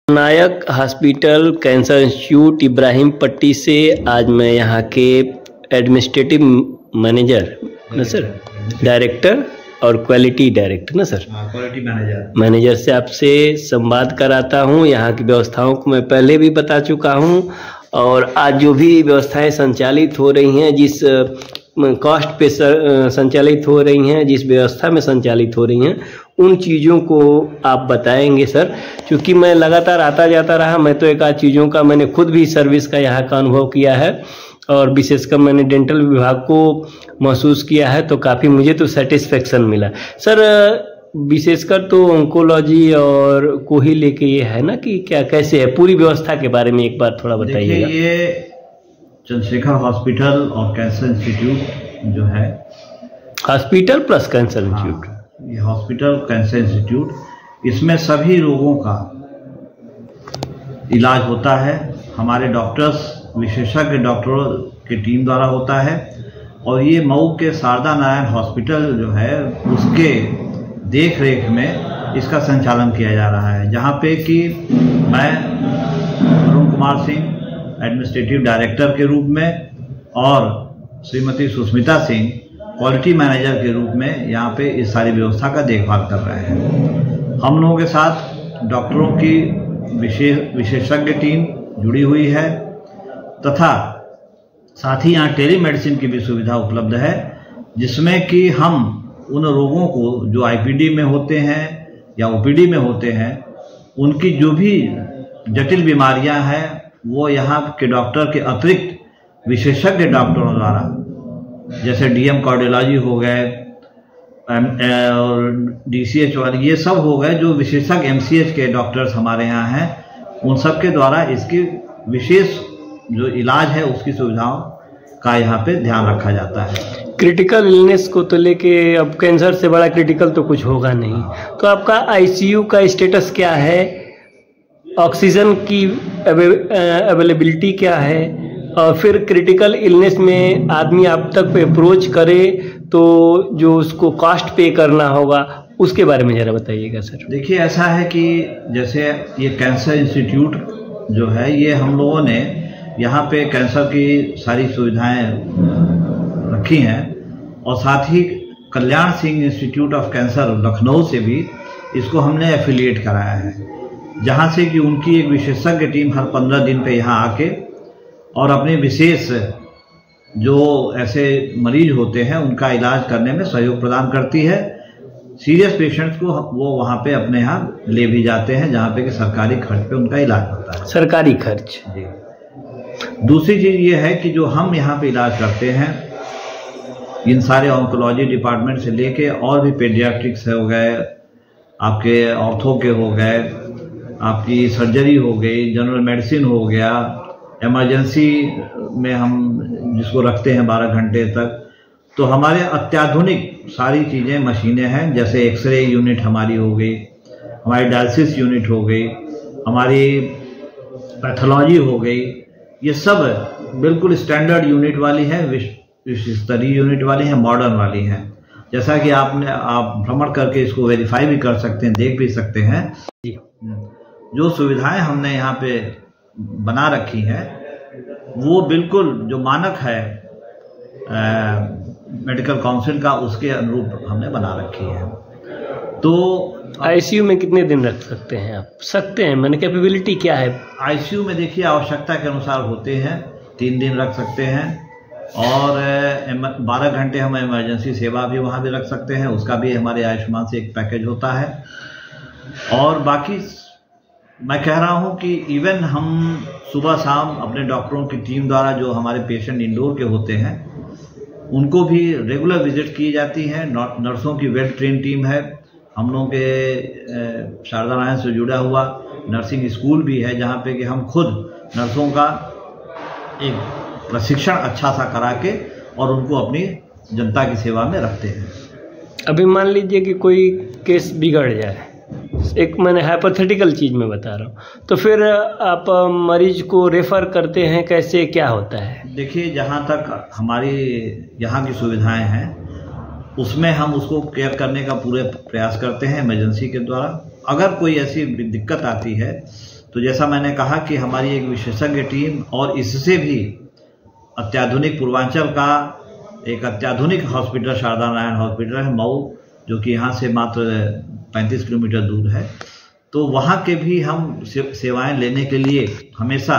नायक hospital cancer institute Ibrahim पट्टी से आज मैं यहाँ के एडमिनिस्ट्रेटिव मैनेजर ना सर, डायरेक्टर और क्वालिटी डायरेक्टर ना सर, क्वालिटी मैनेजर से आपसे संवाद कराता हूँ। यहाँ की व्यवस्थाओं को मैं पहले भी बता चुका हूँ और आज जो भी व्यवस्थाएं संचालित हो रही हैं, जिस कॉस्ट पे संचालित हो रही हैं, जिस व्यवस्था में संचालित हो रही हैं, उन चीज़ों को आप बताएंगे सर। क्योंकि मैं लगातार आता जाता रहा, मैं तो एक आध चीज़ों का मैंने खुद भी सर्विस का यहाँ का अनुभव किया है और विशेषकर मैंने डेंटल विभाग को महसूस किया है, तो काफ़ी मुझे तो सेटिस्फेक्शन मिला सर। विशेषकर तो ऑन्कोलॉजी और को ही लेके ये है ना कि क्या कैसे है पूरी व्यवस्था के बारे में एक बार थोड़ा बताइएगा। ये चंद्रशेखर हॉस्पिटल और कैंसर इंस्टीट्यूट जो है, हॉस्पिटल प्लस कैंसर इंस्टीट्यूट, ये हॉस्पिटल कैंसर इंस्टीट्यूट, इसमें सभी रोगों का इलाज होता है। हमारे डॉक्टर्स, विशेषज्ञ डॉक्टरों की टीम द्वारा होता है और ये मऊ के शारदा नारायण हॉस्पिटल जो है उसके देख रेख में इसका संचालन किया जा रहा है, जहाँ पे कि मैं अरुण कुमार सिंह एडमिनिस्ट्रेटिव डायरेक्टर के रूप में और श्रीमती सुष्मिता सिंह क्वालिटी मैनेजर के रूप में यहाँ पे इस सारी व्यवस्था का देखभाल कर रहे हैं। हम लोगों के साथ डॉक्टरों की विशेषज्ञ टीम जुड़ी हुई है तथा साथ ही यहाँ टेली मेडिसिन की भी सुविधा उपलब्ध है, जिसमें कि हम उन रोगों को जो आईपीडी में होते हैं या ओपीडी में होते हैं, उनकी जो भी जटिल बीमारियां हैं वो यहाँ के डॉक्टर के अतिरिक्त विशेषज्ञ डॉक्टरों द्वारा, जैसे डीएम कार्डियोलॉजी हो गए और डीसीएच वाले, ये सब हो गए जो विशेषज्ञ एमसीएच के डॉक्टर्स हमारे यहाँ हैं, उन सब के द्वारा इसकी विशेष जो इलाज है उसकी सुविधाओं का यहाँ पे ध्यान रखा जाता है। क्रिटिकल इलनेस को तो लेके अब कैंसर से बड़ा क्रिटिकल तो कुछ होगा नहीं, तो आपका आईसीयू का स्टेटस क्या है, ऑक्सीजन की अवेलेबिलिटी क्या है, और फिर क्रिटिकल इलनेस में आदमी आप तक अप्रोच करे तो जो उसको कॉस्ट पे करना होगा उसके बारे में ज़रा बताइएगा सर। देखिए, ऐसा है कि जैसे ये कैंसर इंस्टीट्यूट जो है, ये हम लोगों ने यहाँ पे कैंसर की सारी सुविधाएं रखी हैं और साथ ही Kalyan Singh institute of cancer Lucknow से भी इसको हमने एफिलिएट कराया है, जहाँ से कि उनकी एक विशेषज्ञ टीम हर 15 दिन पे यहाँ आके और अपने विशेष जो ऐसे मरीज होते हैं उनका इलाज करने में सहयोग प्रदान करती है। सीरियस पेशेंट्स को वो वहाँ पे अपने यहाँ ले भी जाते हैं, जहाँ पे कि सरकारी खर्च पे उनका इलाज होता है। सरकारी खर्च जी। दूसरी चीज़ ये है कि जो हम यहाँ पे इलाज करते हैं, इन सारे ऑन्कोलॉजी डिपार्टमेंट से लेके और भी पेडियाट्रिक्स हो गए, आपके ऑर्थो के हो गए, आपकी सर्जरी हो गई, जनरल मेडिसिन हो गया, इमरजेंसी में हम जिसको रखते हैं 12 घंटे तक, तो हमारे अत्याधुनिक सारी चीज़ें मशीनें हैं, जैसे एक्सरे यूनिट हमारी हो गई, हमारी डायलिसिस यूनिट हो गई, हमारी पैथोलॉजी हो गई, ये सब बिल्कुल स्टैंडर्ड यूनिट वाली है, विश्व स्तरीय यूनिट वाली हैं, मॉडर्न वाली हैं। जैसा कि आप भ्रमण करके इसको वेरीफाई भी कर सकते हैं, देख भी सकते हैं। जो सुविधाएं हमने यहाँ पे बना रखी हैं वो बिल्कुल जो मानक है मेडिकल काउंसिल का, उसके अनुरूप हमने बना रखी है। तो आईसीयू में कितने दिन रख सकते हैं आप? सकते हैं, मैंने कैपेबिलिटी क्या है? आईसीयू में देखिए आवश्यकता के अनुसार होते हैं, 3 दिन रख सकते हैं और 12 घंटे हम इमरजेंसी सेवा भी वहाँ भी रख सकते हैं, उसका भी हमारे आयुष्मान से एक पैकेज होता है। और बाकी मैं कह रहा हूँ कि इवन हम सुबह शाम अपने डॉक्टरों की टीम द्वारा जो हमारे पेशेंट इंडोर के होते हैं उनको भी रेगुलर विजिट की जाती है। नर्सों की वेल ट्रेन टीम है, हम लोगों के शारदा नारायण से जुड़ा हुआ नर्सिंग स्कूल भी है, जहाँ पे कि हम खुद नर्सों का एक प्रशिक्षण अच्छा सा करा के और उनको अपनी जनता की सेवा में रखते हैं। अभी मान लीजिए कि कोई केस बिगड़ जाए, एक मैंने हाइपोथेटिकल चीज़ में बता रहा हूँ, तो फिर आप मरीज को रेफ़र करते हैं, कैसे क्या होता है? देखिए, जहाँ तक हमारी यहाँ की सुविधाएं हैं उसमें हम उसको केयर करने का पूरे प्रयास करते हैं इमरजेंसी के द्वारा। अगर कोई ऐसी दिक्कत आती है तो जैसा मैंने कहा कि हमारी एक विशेषज्ञ टीम और इससे भी अत्याधुनिक पूर्वांचल का एक अत्याधुनिक हॉस्पिटल शारदा नारायण हॉस्पिटल है मऊ, जो कि यहाँ से मात्र 35 किलोमीटर दूर है। तो वहाँ के भी हम सेवाएं लेने के लिए हमेशा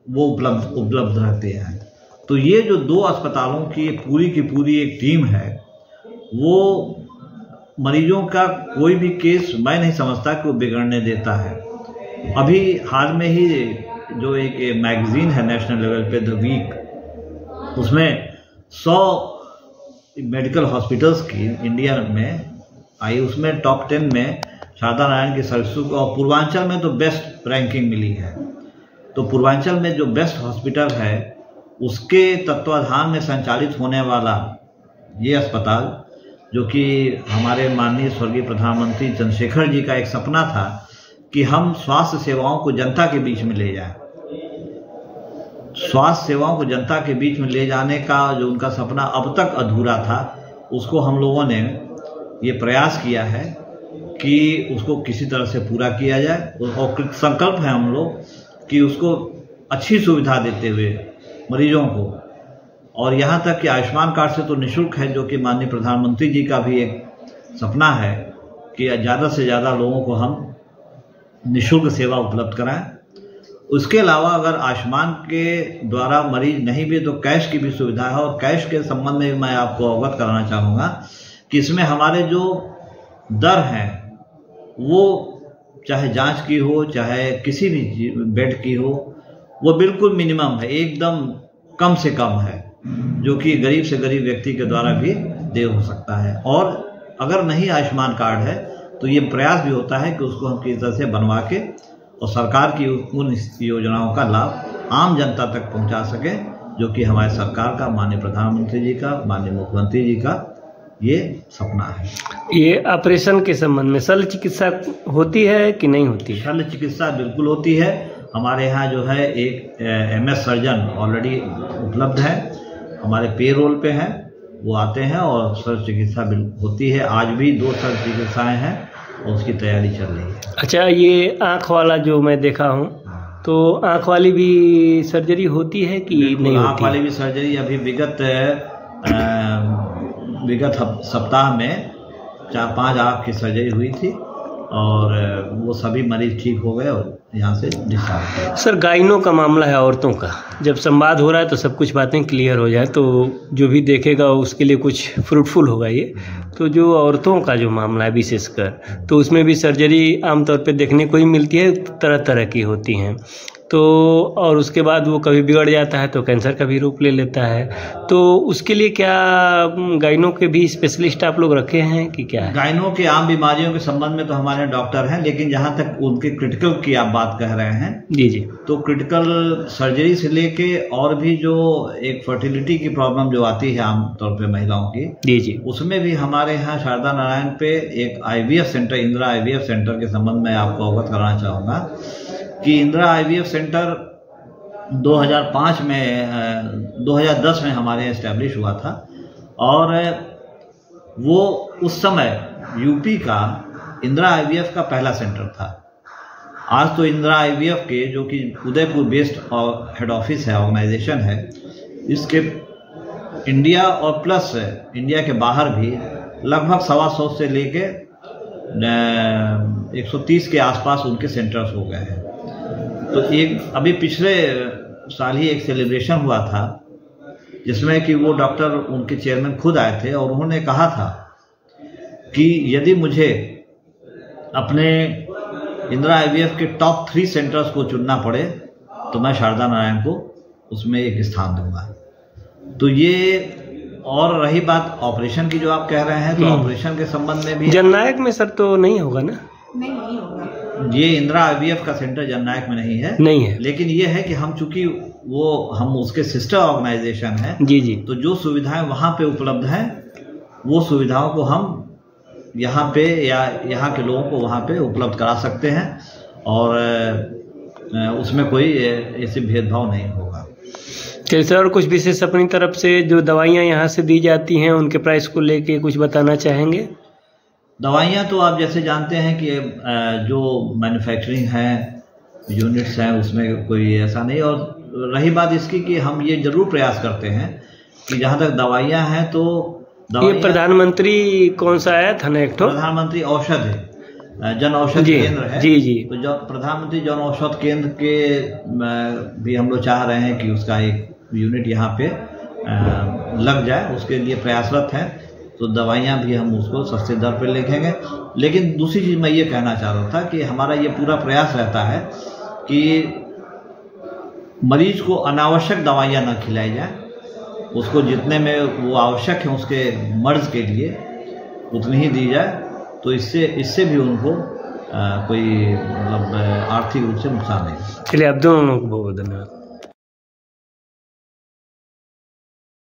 वो उपलब्ध रहते हैं। तो ये जो 2 अस्पतालों की पूरी एक टीम है, वो मरीजों का कोई भी केस मैं नहीं समझता कि वो बिगड़ने देता है। अभी हाल में ही जो एक मैगजीन है नेशनल लेवल पे द वीक, उसमें 100 मेडिकल हॉस्पिटल्स की इंडिया में आई, उसमें टॉप 10 में शारदा नारायण की सर्विस को, और पूर्वांचल में तो बेस्ट रैंकिंग मिली है। तो पूर्वांचल में जो बेस्ट हॉस्पिटल है उसके तत्वाधान में संचालित होने वाला ये अस्पताल, जो कि हमारे माननीय स्वर्गीय प्रधानमंत्री चंद्रशेखर जी का एक सपना था कि हम स्वास्थ्य सेवाओं को जनता के बीच में ले जाएं। स्वास्थ्य सेवाओं को जनता के बीच में ले जाने का जो उनका सपना अब तक अधूरा था, उसको हम लोगों ने ये प्रयास किया है कि उसको किसी तरह से पूरा किया जाए, और संकल्प है हम लोग कि उसको अच्छी सुविधा देते हुए मरीजों को, और यहाँ तक कि आयुष्मान कार्ड से तो निःशुल्क है, जो कि माननीय प्रधानमंत्री जी का भी एक सपना है कि ज़्यादा से ज़्यादा लोगों को हम निःशुल्क सेवा उपलब्ध कराएं। उसके अलावा अगर आयुष्मान के द्वारा मरीज नहीं भी तो कैश की भी सुविधा है, और कैश के संबंध में मैं आपको अवगत कराना चाहूँगा कि इसमें हमारे जो दर हैं वो चाहे जांच की हो चाहे किसी भी बेड की हो, वो बिल्कुल मिनिमम है, एकदम कम से कम है, जो कि गरीब से गरीब व्यक्ति के द्वारा भी दे हो सकता है। और अगर नहीं आयुष्मान कार्ड है तो ये प्रयास भी होता है कि उसको हम किसी तरह से बनवा के और सरकार की उन योजनाओं का लाभ आम जनता तक पहुंचा सके, जो कि हमारे सरकार का, माननीय प्रधानमंत्री जी का, माननीय मुख्यमंत्री जी का ये सपना है। ये ऑपरेशन के संबंध में शल्य चिकित्सा होती है कि नहीं होती है? शल्य चिकित्सा बिल्कुल होती है। हमारे यहाँ जो है एक MS सर्जन ऑलरेडी उपलब्ध है, हमारे पे रोल पे हैं, वो आते हैं और शल्य चिकित्सा होती है। आज भी 2 शल्य चिकित्साएँ हैं और उसकी तैयारी चल रही है। अच्छा, ये आँख वाला जो मैं देखा हूँ, तो आँख वाली भी सर्जरी होती है कि नहीं होती? आँख वाली भी सर्जरी अभी विगत सप्ताह में 4-5 आँख की सर्जरी हुई थी, और वो सभी मरीज ठीक हो गए और यहाँ से डिस्चार्ज किया। सर, गाइनों का मामला है, औरतों का जब संवाद हो रहा है तो सब कुछ बातें क्लियर हो जाए, तो जो भी देखेगा उसके लिए कुछ फ्रूटफुल होगा ये। तो जो औरतों का जो मामला है विशेषकर, तो उसमें भी सर्जरी आमतौर पे देखने को ही मिलती है, तरह तरह की होती हैं। तो और उसके बाद वो कभी बिगड़ जाता है तो कैंसर का भी रूप ले लेता है। तो उसके लिए क्या गाइनों के भी स्पेशलिस्ट आप लोग रखे हैं कि क्या है? गाइनों के आम बीमारियों के संबंध में तो हमारे डॉक्टर हैं, लेकिन जहाँ तक उनके क्रिटिकल की आप बात कह रहे हैं, जी, तो क्रिटिकल सर्जरी से लेके और भी जो एक फर्टिलिटी की प्रॉब्लम जो आती है आमतौर पर महिलाओं की, जी, उसमें भी हमारे यहाँ शारदा नारायण पे एक IVF centre, Indira IVF centre के संबंध में आपको अवगत कराना चाहूँगा कि इंदिरा IVF सेंटर 2005 में 2010 में हमारे एस्टैब्लिश हुआ था, और वो उस समय यूपी का इंदिरा IVF का पहला सेंटर था। आज तो इंदिरा IVF के, जो कि उदयपुर बेस्ड हेड ऑफिस है, ऑर्गेनाइजेशन है, इसके इंडिया और प्लस इंडिया के बाहर भी लगभग 125 से लेके 130 के आसपास उनके सेंटर्स हो गए हैं। तो एक अभी पिछले साल ही एक सेलिब्रेशन हुआ था जिसमें कि वो डॉक्टर, उनके चेयरमैन खुद आए थे, और उन्होंने कहा था कि यदि मुझे अपने इंदिरा IVF के टॉप 3 सेंटर्स को चुनना पड़े तो मैं शारदा नारायण को उसमें एक स्थान दूंगा। तो ये, और रही बात ऑपरेशन की जो आप कह रहे हैं, तो ऑपरेशन के संबंध में भी जननायक में सर तो नहीं होगा ना? नहीं होगा। ये इंदिरा IVF का सेंटर जननायक में नहीं है, लेकिन ये है कि हम चूंकि हम उसके सिस्टर ऑर्गेनाइजेशन है, जी, तो जो सुविधाएं वहाँ पे उपलब्ध हैं वो सुविधाओं को हम यहाँ पे या यहाँ के लोगों को वहाँ पे उपलब्ध करा सकते हैं, और उसमें कोई ऐसे भेदभाव नहीं होगा। चलिए सर, और कुछ विशेष अपनी तरफ से जो दवाइयाँ यहाँ से दी जाती हैं उनके प्राइस को लेके कुछ बताना चाहेंगे? दवाइयाँ तो आप जैसे जानते हैं कि जो मैन्युफैक्चरिंग है यूनिट्स हैं उसमें कोई ऐसा नहीं। और रही बात इसकी कि हम ये जरूर प्रयास करते हैं कि जहाँ तक दवाइयाँ हैं तो ये प्रधानमंत्री कौन सा आया था ना, एक तो प्रधानमंत्री औषध है, जन औषध केंद्र है। जी जी। तो जो प्रधानमंत्री जन औषध केंद्र के भी हम लोग चाह रहे हैं कि उसका एक यूनिट यहाँ पे लग जाए, उसके लिए प्रयासरत हैं। तो दवाइयाँ भी हम उसको सस्ते दर पे लिखेंगे। लेकिन दूसरी चीज़ मैं ये कहना चाह रहा था कि हमारा ये पूरा प्रयास रहता है कि मरीज को अनावश्यक दवाइयाँ न खिलाई जाए, उसको जितने में वो आवश्यक है उसके मर्ज के लिए उतनी ही दी जाए। तो इससे भी उनको कोई मतलब आर्थिक रूप से नुकसान नहीं। चलिए, आप दोनों को बहुत धन्यवाद।